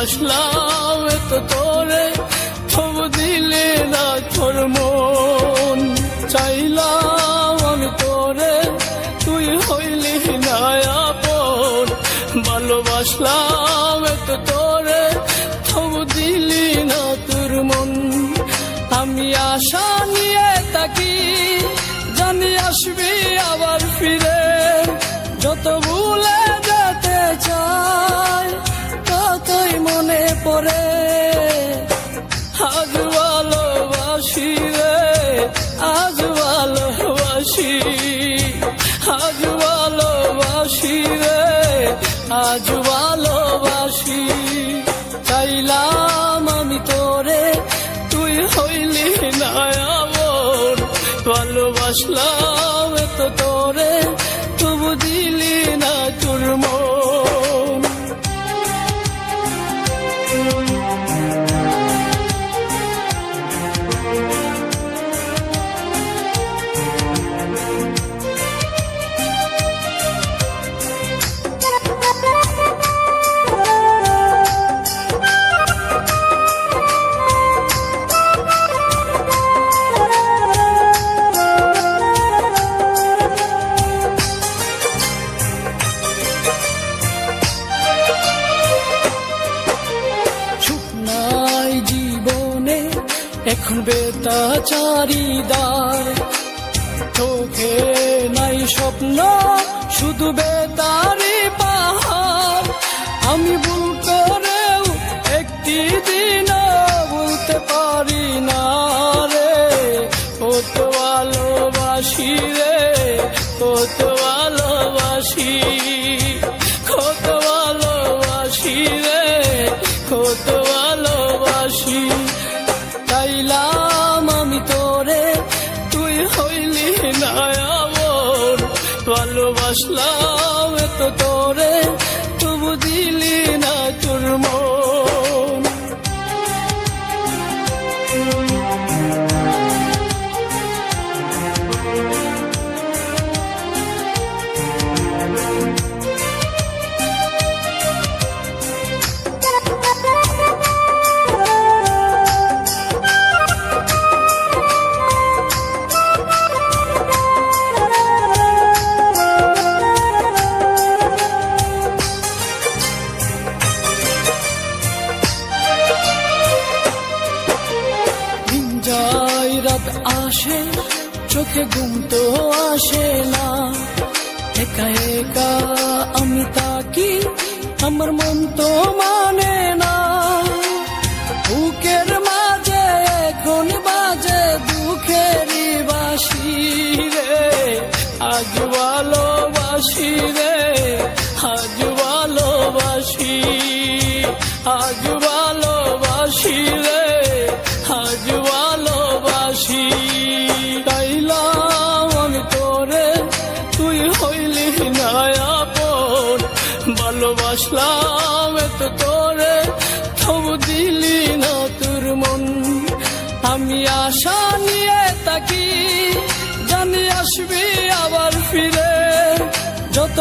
ভালোবাসলাম এত তোরে, তবু দিলে না তোর মন। চাইলাম আমি তোরে, তুই হইলি না আপন। ভালোবাসলাম এত তোরে, তবু দিলি না তোর মন। আমি আশা নিয়ে থাকি, জানি আসবি আবার ফিরে। যত ভুলে যেতে চাই, ততই মনে পড়ে। আজ ভালোবাসি রে, আজ ভালোবাসি, আজ ভালোবাসি রে, আজ ভালোবাসি। চাইলাম আমি তোরে, তুই হইলি না আমার। ভালোবাসলাম এত তোরে, তবু দিলি না তোর মন। এখন বেতাচারিদার, চোখে নাই স্বপ্ন, শুধু বেতারি পাহাড়। আমি ভুল করেও একটি দিন বলতে পারি না রে, কত ভালোবাসি রে, কত ভালোবাসি, কত ভালোবাসি রে, কত ভালোবাসি। চাইলাম আমি তোরে, তুই হইলি না আমার। ভালোবাসলাম এত তোরে, তবু দিলি না তোর মন। রাত আসে, চোখে ঘুম তো আসে না। একা একা আমি তাকি, আমার মন তো মানে না। বুকের মাঝে এখন বাজে দুঃখেরই বাঁশি রে। আজ ভালোবাসি রে, আজ ভালোবাসি, আজ ভালোবাসি রে, আজ ভালোবাসি। চাইলাম আমি তোরে, তুই হইলি না আপন। ভালোবাসলাম এত তোরে, তবু দিলি না তোর মন। আমি আশা নিয়ে থাকি, জানি আসবি আবার ফিরে। যত